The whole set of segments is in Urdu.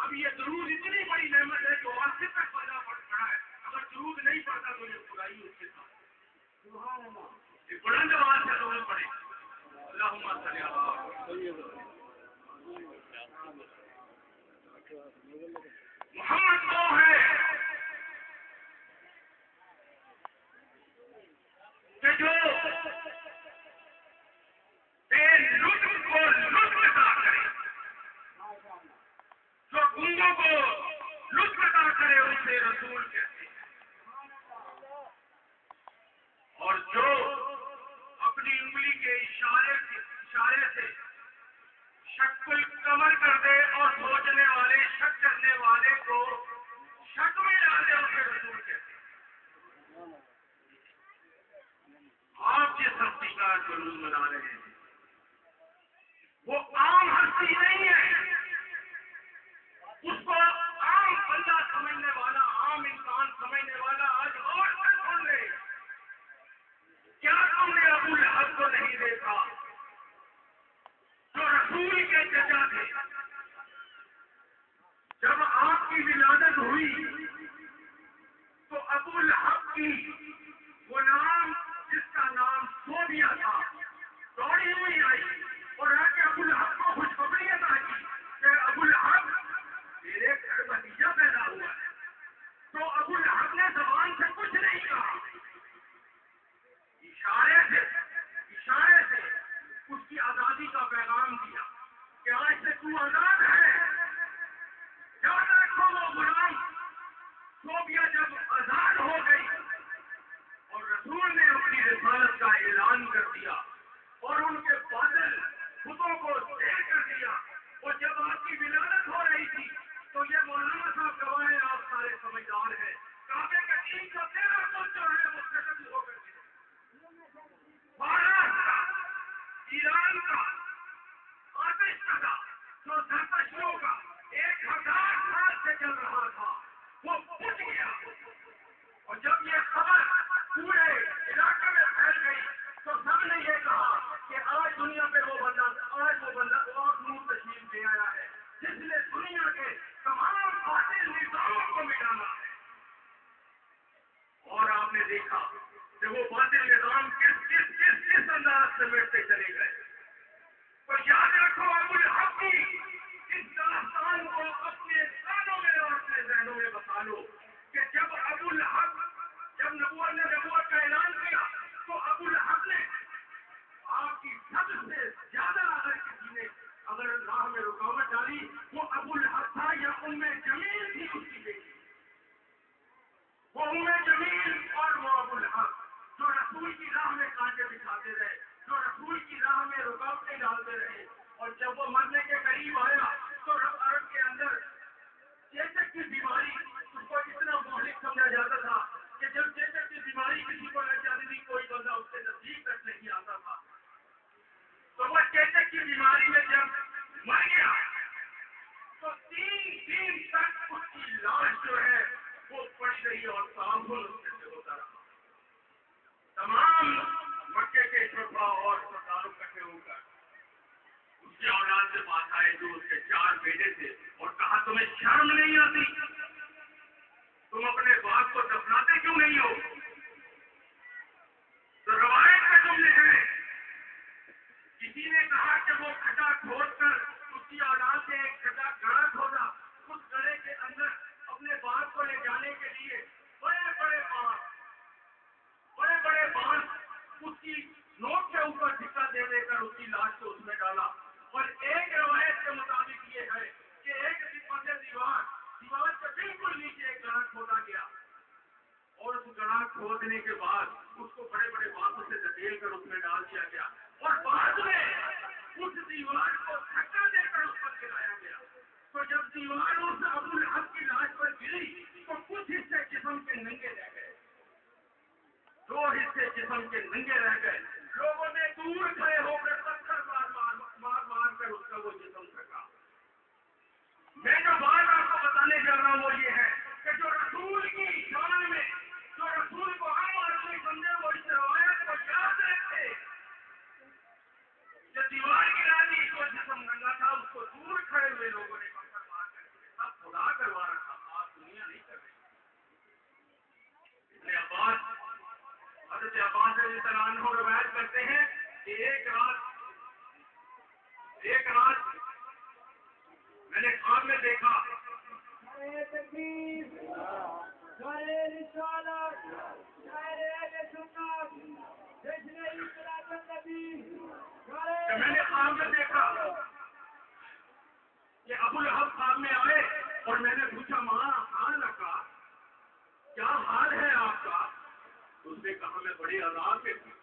اب یہ درود اتنی بڑی نعمت ہے کہ واسطے تک پیدا پڑا ہے، اگر درود نہیں پڑتا تو یہ برائی اس کے ساتھ. بلند آواز سے درود پڑے. اللہم صلی علی محمد وہ ہے کہ جو بے لطف کو لطف عطا کرے، جو گنگوں کو لطف عطا کرے اسے رسول کہتے ہیں، اور جو اپنی انگلی کے اشارے سے شک القمر کر دے اور سوچنے والے شک کرنے والے کو شک میں ڈال دے اسے رسول کہتے ہیں. آپ جس ہستی کا جلوس منا رہے ہیں وہ عام ہستی نہیں ہے، اس کو عام بندہ سمجھنے والا، عام انسان سمجھنے والا آج اور سن لے. کیا تم نے ابو لہب کو نہیں دیکھا جو رسول کے چچا تھے؟ جب آپ کی ولادت ہوئی تو ابو لہب کی غلام جس کا نام سوبیا تھا دوڑی ہوئی آئی اور آ کے ابو لہب کو خوشخبری عطا کی کہ ابو لہب میرے گھر بھتیجا پیدا ہوا ہے. تو ابو لہب نے زبان سے کچھ نہیں کہا، اشارے سے اس کی آزادی کا پیغام دیا کہ آج سے تو آزاد ہے. یاد رکھو وہ غلام سوبیا جب آزاد ہو گئی اور رسول نے اپنی رسالت کا اعلان کر دیا اور ان کے بادل خودوں کو دیر کر دیا، اور جب آپ کی ولادت ہو رہی تھی تو یہ مولانا صاحب گواہ ہیں، آپ سارے سمجھدار ہیں، کعبے کے 313 فٹ جو ہے وہ ختم ہو کر گئے. مہاراشٹر ایران کا آتش کا جو زرتشتوں کا 1000 سال سے چل رہا تھا وہ پھٹ گیا. اور جب یہ خبر پورے علاقے میں پھیل گئی تو سب نے یہ کہا کہ آج دنیا پہ وہ بندہ اور نور تشریف لے آیا ہے جس نے دنیا کے تمام باطل نظاموں کو مٹانا ہے. اور آپ نے دیکھا کہ وہ باطل نظام کس انداز سے مٹتے چلے گئے. تو یاد رکھو ابو لہب کی اس داستان کو اپنے کانوں میں اور اپنے ذہنوں میں بتا لو کہ جب ابو لہب نبوت کا اعلان کیا تو ابو لہب نے آپ کی سب سے زیادہ اگر راہ میں رکاوٹ ڈالی وہ ابو لہب تھا یا ام جمیل تھی اس کی بیٹی. وہ ام جمیل اور وہ ابو لہب جو رسول کی راہ میں کانٹے بچھاتے رہے، جو رسول کی راہ میں رکاوٹیں ڈالتے رہے. اور جب وہ مرنے کے قریب آیا تو عرب کے اندر چیچک کی بیماری اس کو اتنا مہلک سمجھا جاتا تھا کہ جب چیچک کی بیماری کسی کو لگ جاتی تھی کوئی بندہ اس کے نزدیک تک نہیں آتا تھا. تو وہ چیچک کی بیماری میں جب مر گیا تو 3 دن تک اس کی لاش جو ہے وہ پڑی رہی اور تعامل اس سے ہوتا رہا. تمام مکے کے شفا اور سرداروں اکٹھے ہو کر اس کے اولاد سے بات آئے جو اس کے 4 بیٹے تھے اور کہا تمہیں شرم نہیں آتی؟ تم اپنے باپ کو دفناتے کیوں نہیں ہو؟ تو روایت کا جملے ہے کسی نے کہا کہ وہ کھڈا کھود کر اس کی اولاد سے ایک کھڈا گڑھا کھودا، اس گڑھے کے اندر اپنے باپ کو لے جانے کے لیے بڑے بڑے بانس اس کی نوک کے اوپر ٹھکا دے کر اس کی لاش کو اس میں ڈالا. اور ایک روایت کے مطابق یہ ہے کہ ایک دیوار کے بالکل نیچے ایک گڑھا کھودا گیا اور اس گڑھا کھودنے کے بعد اس کو بڑے بڑے بانسوں سے دھکیل کر اس میں ڈال دیا گیا اور بعد میں اس دیوار کو دھکا دے کر اس پر گرایا گیا. تو جب دیوار اس ابو لہب کی لاش پر گری تو کچھ حصے جسم کے ننگے رہ گئے، 2 حصے جسم کے ننگے رہ گئے. لوگوں نے دور کھڑے ہو کر پتھر مار کر اس کا وہ جسم ڈھکا. میں جو بات آپ کو بتانے جا رہا ہوں وہ یہ ہے کہ جو رسول کی شان میں جو رسول کو عام آدمی سمجھے وہ اس روایت کو یاد رکھے. جو دیوار گرا دی تو جسم ننگا تھا اس کو دور کھڑے ہوئے لوگوں نے پتھر مار کر سب ایک رات میں نے خواب میں دیکھا میں نے خواب میں دیکھا کہ ابو لہب خواب میں آئے اور میں نے پوچھا ماں حال کا کیا حال ہے آپ کا؟ اس نے کہا میں بڑے عذاب میں ہوں،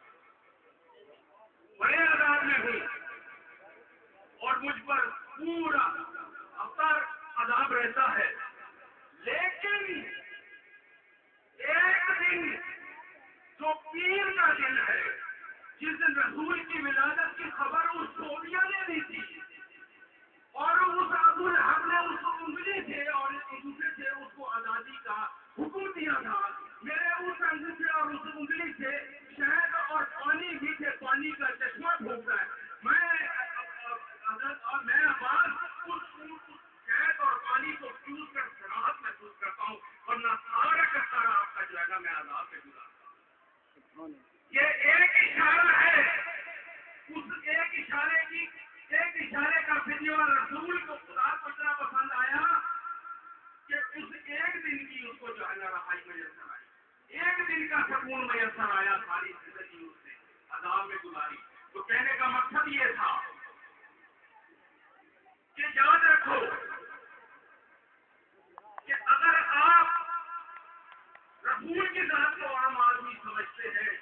بڑے عذاب میں ہوں اور مجھ پر پورا ہفتہ عذاب رہتا ہے، لیکن ایک دن جو پیر کا دن ہے جس دن رسول کی ولادت کی خبر اس سوبیا نے دی تھی اور اس ابو لہب نے اس کو انگلی سے اور دوسرے سے اس کو آزادی کا حکم دیا تھا، میرے اس انگوٹھے اور اس انگلی سے شہد اور پانی میٹھے پانی کا چشمہ پھونکتا ہے، میں عباس اس شہد اور پانی کو پیوس کر راحت محسوس کرتا ہوں، ورنہ سارا کا سارا آپ کا جو ہے نا میں عذاب سے گزارتا ہوں۔ یہ ایک اشارہ ہے، اس ایک اشارے کا ویڈیو رسول کو خدا کو اتنا پسند آیا کہ اس ایک دن کی اس کو جو ہے نا رہائی میسر آئی، ایک دن کا سکون میسر آیا، ساری زندگی اس نے عذاب میں گزاری۔ تو کہنے کا مقصد یہ تھا کہ یاد رکھو کہ اگر آپ رسول کی ذات کو عام آدمی سمجھتے ہیں،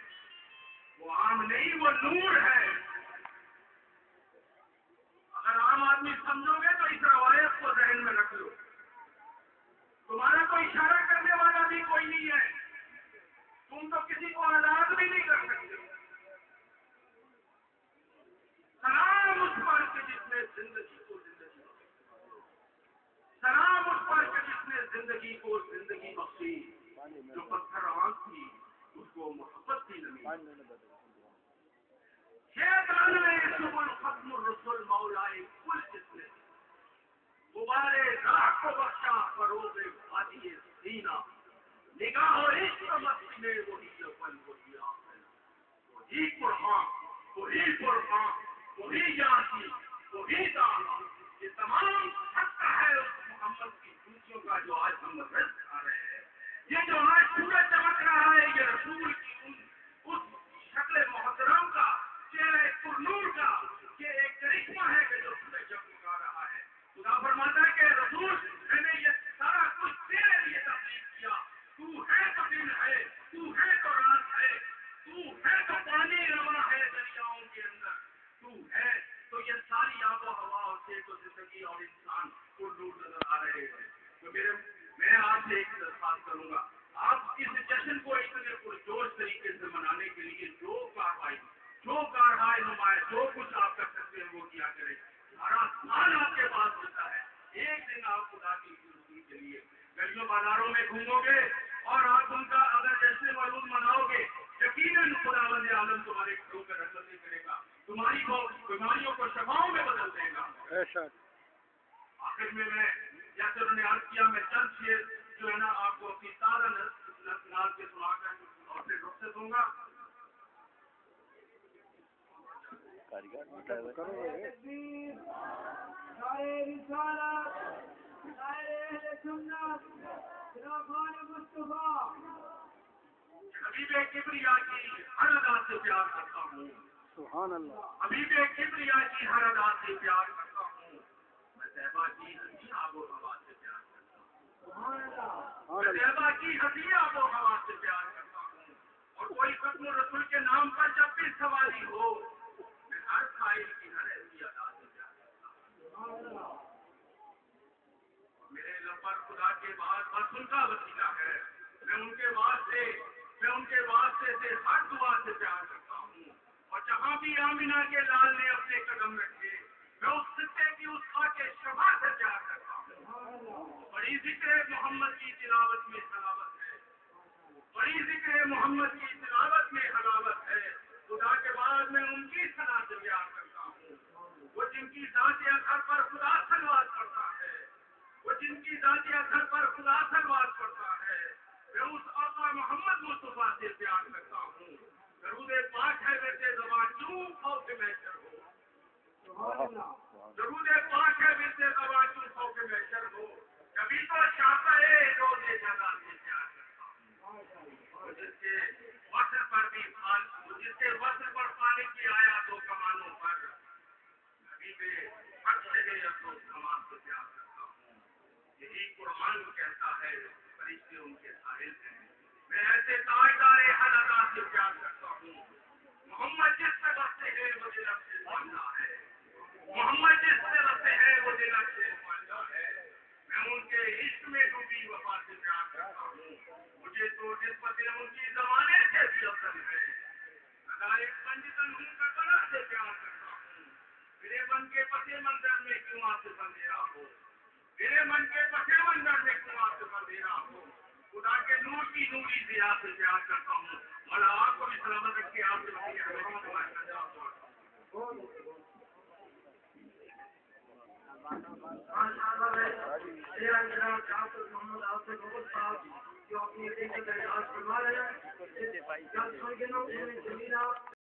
وہ عام نہیں، وہ نور ہے۔ اگر عام آدمی سمجھو گے تو اس روایت کو ذہن میں رکھ لو، تمہارا کوئی اشارہ کرنے والا بھی کوئی نہیں ہے، تم تو کسی کو آزاد بھی نہیں کر سکتے۔ سلام اس پر کہ جس نے زندگی کو زندگی بخشی، سلام اس پر کہ جس نے زندگی کو زندگی بخشی، جو پتھر آنکھ تھی اس کو محبت کی نمی، ختم الرسل مولائے کل جس نے غبارے راہ کو بخشا فروغ وادی سینہ، نگاہ و عشق مستی میں وہی اول وہی آخر، وہی قرآن وہی فرقان وہی یاسی وہی دانا، یہ تمام سچا ہے اس محمد کی خوشیوں کا جو آج ہم رس کھا رہے ہیں۔ یہ جو آج سورج چمک رہا ہے یہ رسول کی اس شکل محترم کا چہرہ پرنور کا یہ ایک کرشمہ ہے کہ جو سورج چمکا رہا ہے۔ خدا فرماتا ہے کہ رسول میں نے یہ سارا کچھ تیرے لیے تخلیق کیا، تو ہے تو دن ہے، تو ہے تو رات ہے، تو ہے تو پانی رواں ہے دریاؤں کے اندر، تو ہے تو یہ ساری آب و ہوا اور صحت و زندگی اور انسان پرنور نظر آ رہے ہیں۔ تو میں آپ سے ایک درخواست کروں گا، آپ اس جشن کو اتنے پرجوش طریقے سے منانے کے لیے جو کاروائی نمائش جو کچھ آپ کر سکتے ہیں وہ کیا کریں۔ سارا سال آپ کے پاس ہوتا ہے، ایک دن آپ خدا کی حضور کے لیے گلیوں بازاروں میں گھومو گے اور آپ ان کا اگر جشن مولود مناؤ گے، یقیناً خداوند عالم تمہارے گھروں پہ رحمتیں کرے گا، تمہاری بیماریوں کو شفاؤں میں بدل دے گا۔ آخر میں جیسے انہوں نے عرض کیا، میں چند شعر جو ہے نا آپ کو اپنی تازہ ناز کے سنا کر اور پھر رخصت دوں گا۔ حبیب کبریا کی ہر ادا سے پیار کرتا ہوں، سبحان اللہ، حبیب کبریا کی ہر ادا سے پیار کرتا ہوں، میں صحبہ کی ہنسی آب و ہوا سے پیار کرتا ہوں، میں صحبہ کی ہنسی آب و ہوا سے پیار کرتا ہوں، اور کوئی ختم رسول کے نام پر جب بھی سواری ہو میں ہر خائل کی ہر ایسی ادا سے پیار کرتا ہوں۔ میرے لب پر خدا کے بعد بس ان کا وسیلہ ہے، میں ان کے واسطے سے ہر دعا سے پیار کرتا ہوں، اور جہاں بھی آمینہ کے لال نے اپنے قدم رکھے میں اس خطے کی اس خاک شفا سے پیار کرتا ہوں۔ بڑی ذکر محمد کی تلاوت میں حلاوت ہے، بڑی ذکر محمد کی تلاوت میں حلاوت ہے، خدا کے بعد میں ان کی صلاح سے پیار کرتا ہوں، وہ جن کی ذات اثر پر خدا صلوات پڑتا ہے، وہ جن کی ذات اثر پر خدا صلوات پڑتا ہے، میں اس آقا محمد مصطفیٰ سے پیار کرتا ہوں۔ درود پاک ہے ویسے زبان کیوں خوف میں ہو۔ درود پاک ہے بنتے زبان سو کے محشر ہو کبھی تو چاہتا ہے روز جگہ سے پیار کرتا ہوں اور جس کے وصل پر بھی جس کے وصل پر پانے کی آیا دو کمانوں پر کبھی بھی حق سے دو کمان سے پیار کرتا ہوں یہی قرآن کہتا ہے فرشتے ان کے ساحل ہیں میں ایسے تاجدار حل ادا سے پیار کرتا ہوں محمد جس سے بستے ہیں وہ دل سے ماننا ہے محمد جس سے بستے ہیں وہ دل سے ماننا ہے میں ان کے عشق میں ڈوبی وفا سے پیار کرتا ہوں مجھے تو نسبت ان کی زمانے سے بھی افضل ہے ادائک پنجتن ہوں کا بڑا سے پیار کرتا ہوں میرے من کے پتے منظر میں کیوں آپ سے بندھیرا ہو میرے من کے پتے منظر میں کیوں آپ سے بندھیرا ہو خدا کے نور کی نوری سے آپ سے پیار کرتا ہوں اور آپ کو بھی سلامت رکھیے آپ سے محمد آصف صاحب جو اپنی فرما رہے ہیں